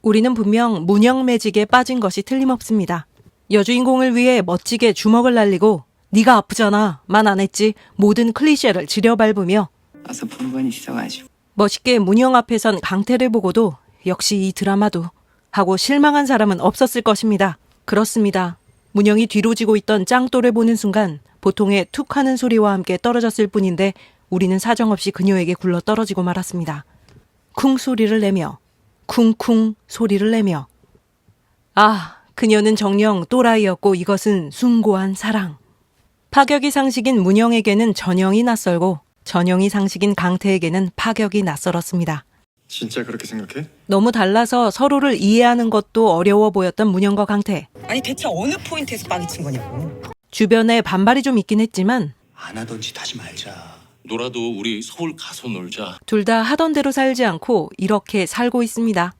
우리는 분명 문영 매직에 빠진 것이 틀림없습니다. 여주인공을 위해 멋지게 주먹을 날리고 네가 아프잖아 만 안 했지 모든 클리셰를 지려밟으며 어서 본 건 있어가지고. 멋있게 문영 앞에선 강태를 보고도 역시 이 드라마도 하고 실망한 사람은 없었을 것입니다. 그렇습니다. 문영이 뒤로 지고 있던 짱돌을 보는 순간 보통의 툭 하는 소리와 함께 떨어졌을 뿐인데 우리는 사정없이 그녀에게 굴러 떨어지고 말았습니다. 쿵 소리를 내며 쿵쿵 소리를 내며 아, 그녀는 정녕 또라이였고 이것은 숭고한 사랑. 파격이 상식인 문영에게는 전형이 낯설고 전형이 상식인 강태에게는 파격이 낯설었습니다. 진짜 그렇게 생각해? 너무 달라서 서로를 이해하는 것도 어려워 보였던 문영과 강태. 아니 대체 어느 포인트에서 빠기 친 거냐고. 주변에 반발이 좀 있긴 했지만 안 하던 짓 하지 말자. 놀아도 우리 서울 가서 놀자. 둘 다 하던 대로 살지 않고 이렇게 살고 있습니다.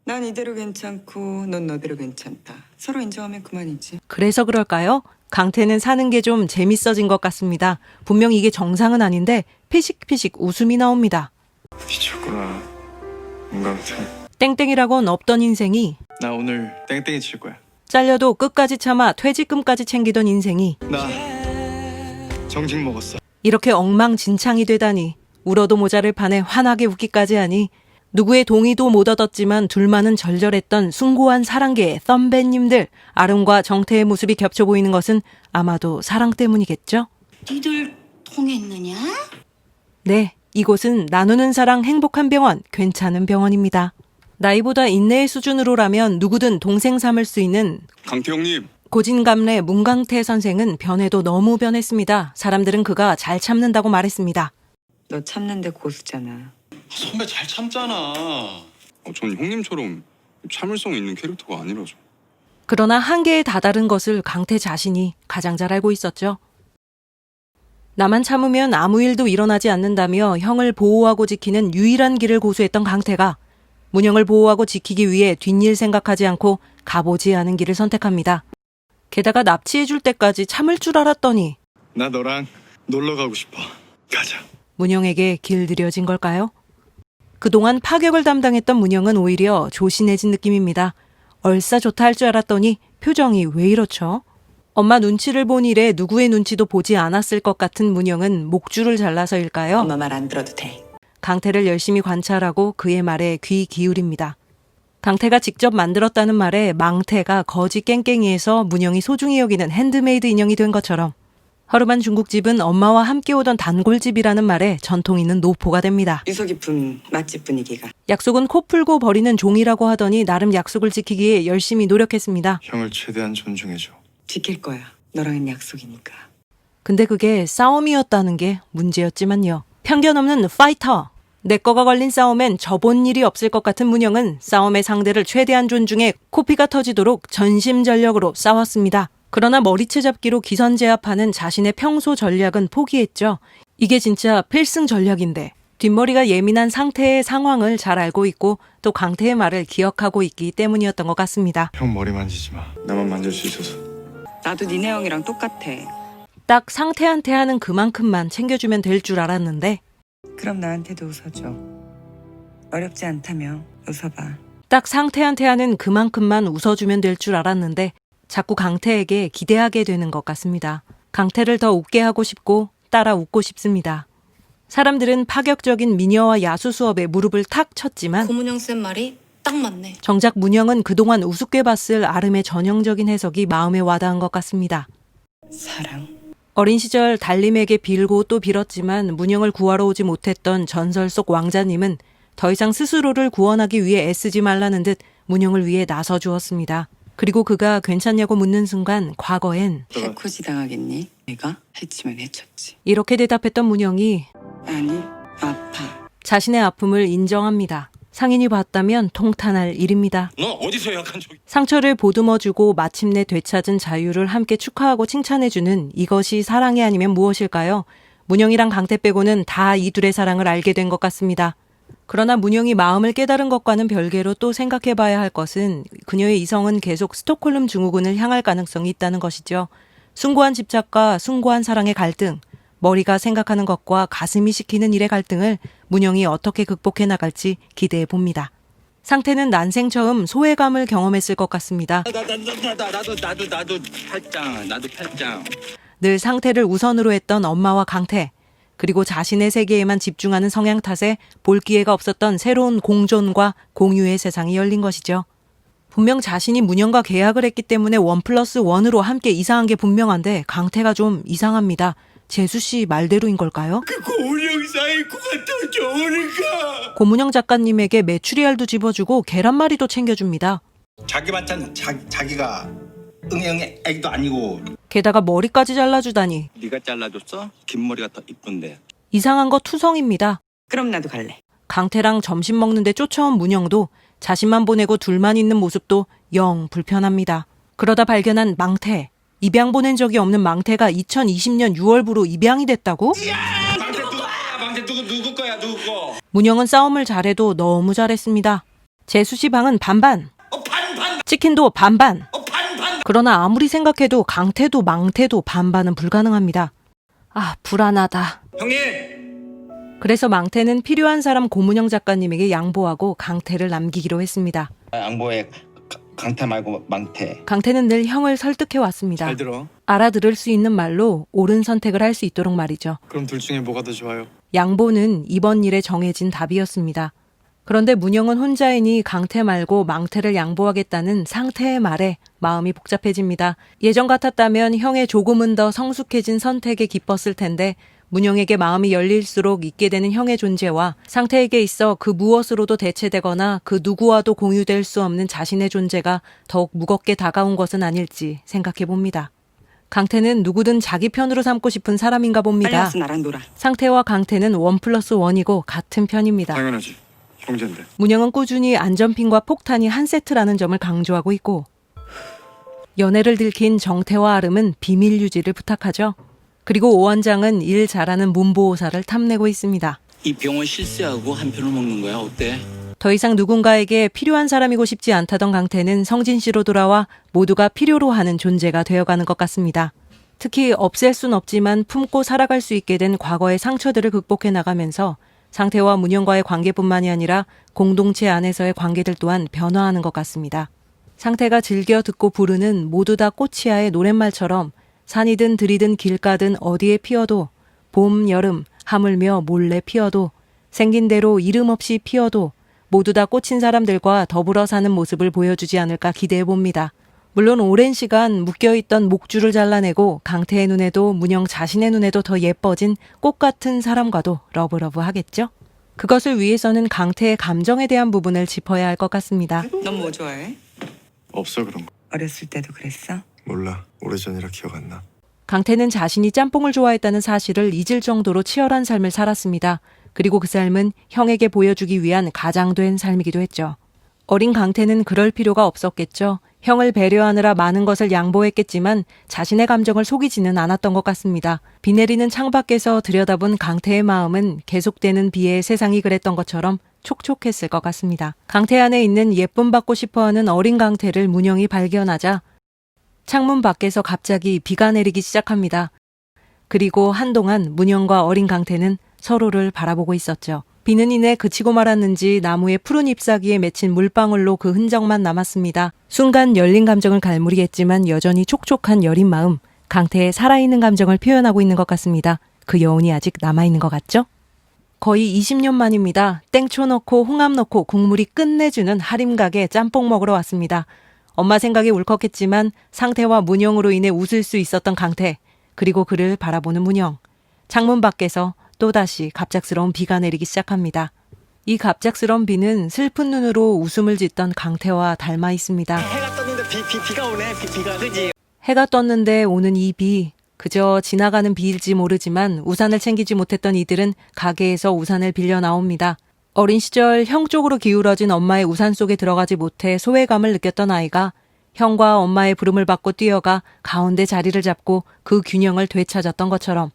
난 이대로 괜찮고 넌 너대로 괜찮다. 서로 인정하면 그만이지. 그래서 그럴까요? 강태는 사는 게 좀 재밌어진 것 같습니다. 분명 이게 정상은 아닌데 피식피식 웃음이 나옵니다. 미쳤구나. 문강태. 땡땡이라곤 없던 인생이 나 오늘 땡땡이 칠 거야. 잘려도 끝까지 참아 퇴직금까지 챙기던 인생이 나 정직 먹었어. 이렇게 엉망진창이 되다니 울어도 모자를 파내 환하게 웃기까지 하니 누구의 동의도 못 얻었지만 둘만은 절절했던 숭고한 사랑계의 선배님들 아름과 정태의 모습이 겹쳐 보이는 것은 아마도 사랑 때문이겠죠? 니들 통했느냐? 네, 이곳은 나누는 사랑 행복한 병원, 괜찮은 병원입니다. 나이보다 인내의 수준으로라면 누구든 동생 삼을 수 있는 강태형님. 고진감래 문강태 선생은 변해도 너무 변했습니다. 사람들은 그가 잘 참는다고 말했습니다. 너 참는데 고수잖아. 선배 잘 참잖아. 전 형님처럼 참을성 있는 캐릭터가 아니라서. 그러나 한계에 다다른 것을 강태 자신이 가장 잘 알고 있었죠. 나만 참으면 아무 일도 일어나지 않는다며 형을 보호하고 지키는 유일한 길을 고수했던 강태가 문영을 보호하고 지키기 위해 뒷일 생각하지 않고 가보지 않은 길을 선택합니다. 게다가 납치해줄 때까지 참을 줄 알았더니 나 너랑 놀러 가고 싶어. 가자. 문영에게 길들여진 걸까요? 그동안 파격을 담당했던 문영은 오히려 조신해진 느낌입니다. 얼싸 좋다 할 줄 알았더니 표정이 왜 이렇죠? 엄마 눈치를 본 이래 누구의 눈치도 보지 않았을 것 같은 문영은 목줄을 잘라서일까요? 엄마 말 안 들어도 돼. 강태를 열심히 관찰하고 그의 말에 귀 기울입니다. 강태가 직접 만들었다는 말에 망태가 거지 깽깽이에서 문영이 소중히 여기는 핸드메이드 인형이 된 것처럼 허름한 중국집은 엄마와 함께 오던 단골집이라는 말에 전통 있는 노포가 됩니다. 유서 깊은 맛집 분위기가. 약속은 코 풀고 버리는 종이라고 하더니 나름 약속을 지키기에 열심히 노력했습니다. 형을 최대한 존중해줘. 지킬 거야. 너랑은 약속이니까. 근데 그게 싸움이었다는 게 문제였지만요. 편견 없는 파이터. 내 거가 걸린 싸움엔 져본 일이 없을 것 같은 문영은 싸움의 상대를 최대한 존중해 코피가 터지도록 전심전력으로 싸웠습니다. 그러나 머리채 잡기로 기선제압하는 자신의 평소 전략은 포기했죠. 이게 진짜 필승 전략인데 뒷머리가 예민한 상태의 상황을 잘 알고 있고 또 강태의 말을 기억하고 있기 때문이었던 것 같습니다. 형 머리 만지지 마. 나만 만질 수 있어서. 나도 니네 형이랑 똑같아. 딱 상태한테 하는 그만큼만 챙겨주면 될 줄 알았는데 그럼 나한테도 웃어줘. 어렵지 않다며 웃어봐. 딱 상태한테 하는 그만큼만 웃어주면 될 줄 알았는데 자꾸 강태에게 기대하게 되는 것 같습니다. 강태를 더 웃게 하고 싶고 따라 웃고 싶습니다. 사람들은 파격적인 미녀와 야수 수업에 무릎을 탁 쳤지만 고문영 쌤 말이 딱 맞네. 정작 문영은 그동안 우습게 봤을 아름의 전형적인 해석이 마음에 와닿은 것 같습니다. 사랑. 어린 시절 달림에게 빌고 또 빌었지만 문영을 구하러 오지 못했던 전설 속 왕자님은 더 이상 스스로를 구원하기 위해 애쓰지 말라는 듯 문영을 위해 나서주었습니다. 그리고 그가 괜찮냐고 묻는 순간 과거엔 해코지 당하겠니? 내가 해치면 해쳤지. 이렇게 대답했던 문영이 아니 아파. 자신의 아픔을 인정합니다. 상인이 봤다면 통탄할 일입니다. 너 어디서 약한 적? 상처를 보듬어주고 마침내 되찾은 자유를 함께 축하하고 칭찬해주는 이것이 사랑이 아니면 무엇일까요? 문영이랑 강태 빼고는 다 이 둘의 사랑을 알게 된 것 같습니다. 그러나 문영이 마음을 깨달은 것과는 별개로 또 생각해봐야 할 것은 그녀의 이성은 계속 스톡홀름 증후군을 향할 가능성이 있다는 것이죠. 숭고한 집착과 숭고한 사랑의 갈등, 머리가 생각하는 것과 가슴이 시키는 일의 갈등을 문영이 어떻게 극복해 나갈지 기대해 봅니다. 상태는 난생 처음 소외감을 경험했을 것 같습니다. 나도 팔짱. 늘 상태를 우선으로 했던 엄마와 강태, 그리고 자신의 세계에만 집중하는 성향 탓에 볼 기회가 없었던 새로운 공존과 공유의 세상이 열린 것이죠. 분명 자신이 문영과 계약을 했기 때문에 1+1으로 함께 이상한 게 분명한데 강태가 좀 이상합니다. 재수 씨 말대로인 걸까요? 고은영 사이코가 더 좋으니까. 고문영 작가님에게 메추리알도 집어주고 계란말이도 챙겨줍니다. 자기 반찬 자기가 응애 애기도 아니고. 게다가 머리까지 잘라주다니 네가 잘라줬어? 긴 머리가 더 이쁜데. 이상한 거 투성입니다. 그럼 나도 갈래. 강태랑 점심 먹는데 쫓아온 문영도 자신만 보내고 둘만 있는 모습도 영 불편합니다. 그러다 발견한 망태. 입양 보낸 적이 없는 망태가 2020년 6월부로 입양이 됐다고? 망태 누구 거야 누구 거? 문영은 싸움을 잘해도 너무 잘했습니다. 재수 씨 방은 반반. 치킨도 반반. 그러나 아무리 생각해도 강태도 망태도 반반은 불가능합니다. 아, 불안하다. 형님. 그래서 망태는 필요한 사람 고문영 작가님에게 양보하고 강태를 남기기로 했습니다. 양보해. 강태 말고 망태. 강태는 늘 형을 설득해왔습니다. 잘 들어. 알아들을 수 있는 말로 옳은 선택을 할 수 있도록 말이죠. 그럼 둘 중에 뭐가 더 좋아요? 양보는 이번 일에 정해진 답이었습니다. 그런데 문영은 혼자이니 강태 말고 망태를 양보하겠다는 상태의 말에 마음이 복잡해집니다. 예전 같았다면 형의 조금은 더 성숙해진 선택에 기뻤을 텐데 문영에게 마음이 열릴수록 잊게 되는 형의 존재와 상태에게 있어 그 무엇으로도 대체되거나 그 누구와도 공유될 수 없는 자신의 존재가 더욱 무겁게 다가온 것은 아닐지 생각해 봅니다. 강태는 누구든 자기 편으로 삼고 싶은 사람인가 빨리 봅니다. 와서 나랑 놀아. 상태와 강태는 1+1이고 같은 편입니다. 당연하지. 형제인데. 문영은 꾸준히 안전핀과 폭탄이 한 세트라는 점을 강조하고 있고 연애를 들킨 정태와 아름은 비밀 유지를 부탁하죠. 그리고 오 원장은 일 잘하는 문보호사를 탐내고 있습니다. 이 병원 실세하고 한 편을 먹는 거야. 어때? 더 이상 누군가에게 필요한 사람이고 싶지 않다던 강태는 성진 씨로 돌아와 모두가 필요로 하는 존재가 되어가는 것 같습니다. 특히 없앨 순 없지만 품고 살아갈 수 있게 된 과거의 상처들을 극복해 나가면서 상태와 문영과의 관계뿐만이 아니라 공동체 안에서의 관계들 또한 변화하는 것 같습니다. 상태가 즐겨 듣고 부르는 모두 다 꽃이야의 노랫말처럼 산이든 들이든 길가든 어디에 피어도 봄, 여름, 하물며 몰래 피어도 생긴 대로 이름 없이 피어도 모두 다 꽂힌 사람들과 더불어 사는 모습을 보여주지 않을까 기대해 봅니다. 물론 오랜 시간 묶여있던 목줄을 잘라내고 강태의 눈에도 문영 자신의 눈에도 더 예뻐진 꽃 같은 사람과도 러브러브 하겠죠? 그것을 위해서는 강태의 감정에 대한 부분을 짚어야 할 것 같습니다. 넌 뭐 좋아해? 없어 그런 거. 어렸을 때도 그랬어? 몰라. 오래전이라 기억 안 나. 강태는 자신이 짬뽕을 좋아했다는 사실을 잊을 정도로 치열한 삶을 살았습니다. 그리고 그 삶은 형에게 보여주기 위한 가장된 삶이기도 했죠. 어린 강태는 그럴 필요가 없었겠죠. 형을 배려하느라 많은 것을 양보했겠지만 자신의 감정을 속이지는 않았던 것 같습니다. 비 내리는 창밖에서 들여다본 강태의 마음은 계속되는 비에 세상이 그랬던 것처럼 촉촉했을 것 같습니다. 강태 안에 있는 예쁨 받고 싶어하는 어린 강태를 문영이 발견하자 창문 밖에서 갑자기 비가 내리기 시작합니다. 그리고 한동안 문영과 어린 강태는 서로를 바라보고 있었죠. 비는 이내 그치고 말았는지 나무의 푸른 잎사귀에 맺힌 물방울로 그 흔적만 남았습니다. 순간 열린 감정을 갈무리했지만 여전히 촉촉한 여린 마음, 강태의 살아있는 감정을 표현하고 있는 것 같습니다. 그 여운이 아직 남아있는 것 같죠? 거의 20년 만입니다. 땡초 넣고 홍합 넣고 국물이 끝내주는 하림가게 짬뽕 먹으러 왔습니다. 엄마 생각에 울컥했지만 상태와 문영으로 인해 웃을 수 있었던 강태, 그리고 그를 바라보는 문영. 창문 밖에서 또다시 갑작스러운 비가 내리기 시작합니다. 이 갑작스러운 비는 슬픈 눈으로 웃음을 짓던 강태와 닮아 있습니다. 해가 떴는데 비가 오네. 비가 그지. 해가 떴는데 오는 이 비, 그저 지나가는 비일지 모르지만 우산을 챙기지 못했던 이들은 가게에서 우산을 빌려 나옵니다. 어린 시절 형 쪽으로 기울어진 엄마의 우산 속에 들어가지 못해 소외감을 느꼈던 아이가 형과 엄마의 부름을 받고 뛰어가 가운데 자리를 잡고 그 균형을 되찾았던 것처럼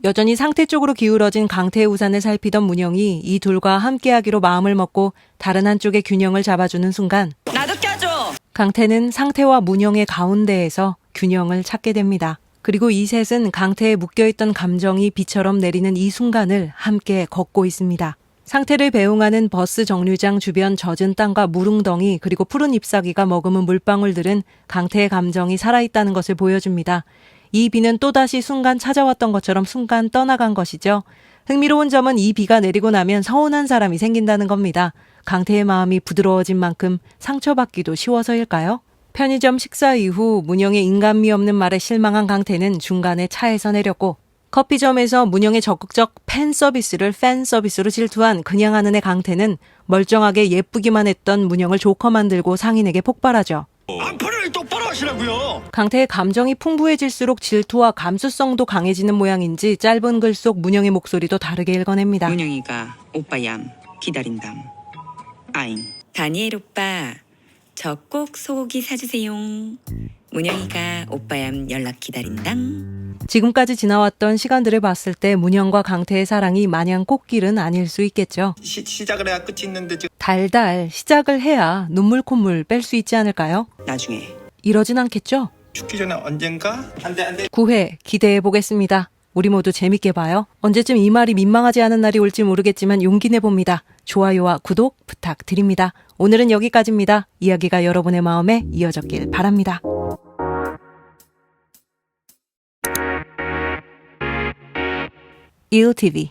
여전히 상태 쪽으로 기울어진 강태의 우산을 살피던 문영이 이 둘과 함께하기로 마음을 먹고 다른 한쪽의 균형을 잡아주는 순간 나도 껴줘. 강태는 상태와 문영의 가운데에서 균형을 찾게 됩니다. 그리고 이 셋은 강태에 묶여있던 감정이 비처럼 내리는 이 순간을 함께 걷고 있습니다. 상태를 배웅하는 버스 정류장 주변 젖은 땅과 물웅덩이 그리고 푸른 잎사귀가 머금은 물방울들은 강태의 감정이 살아있다는 것을 보여줍니다. 이 비는 또다시 순간 찾아왔던 것처럼 순간 떠나간 것이죠. 흥미로운 점은 이 비가 내리고 나면 서운한 사람이 생긴다는 겁니다. 강태의 마음이 부드러워진 만큼 상처받기도 쉬워서일까요? 편의점 식사 이후 문영의 인간미 없는 말에 실망한 강태는 중간에 차에서 내렸고 커피점에서 문영의 적극적 팬 서비스를 팬 서비스로 질투한 그냥 하는 애 강태는 멀쩡하게 예쁘기만 했던 문영을 조커 만들고 상인에게 폭발하죠. 안파를 똑바로 하시라고요. 강태의 감정이 풍부해질수록 질투와 감수성도 강해지는 모양인지 짧은 글 속 문영의 목소리도 다르게 읽어냅니다. 문영이가 오빠얌 기다린담. 아잉. 다니엘 오빠 저 꼭 소고기 사주세요. 문영이가 오빠얌 연락 기다린당. 지금까지 지나왔던 시간들을 봤을 때 문영과 강태의 사랑이 마냥 꽃길은 아닐 수 있겠죠. 시작을 해야 끝이 있는데 지금 달달 시작을 해야 눈물 콧물 뺄 수 있지 않을까요? 나중에 이러진 않겠죠? 죽기 전에 언젠가 안돼 9회 기대해 보겠습니다. 우리 모두 재밌게 봐요. 언제쯤 이 말이 민망하지 않은 날이 올지 모르겠지만 용기 내봅니다. 좋아요와 구독 부탁드립니다. 오늘은 여기까지입니다. 이야기가 여러분의 마음에 이어졌길 바랍니다. EOTV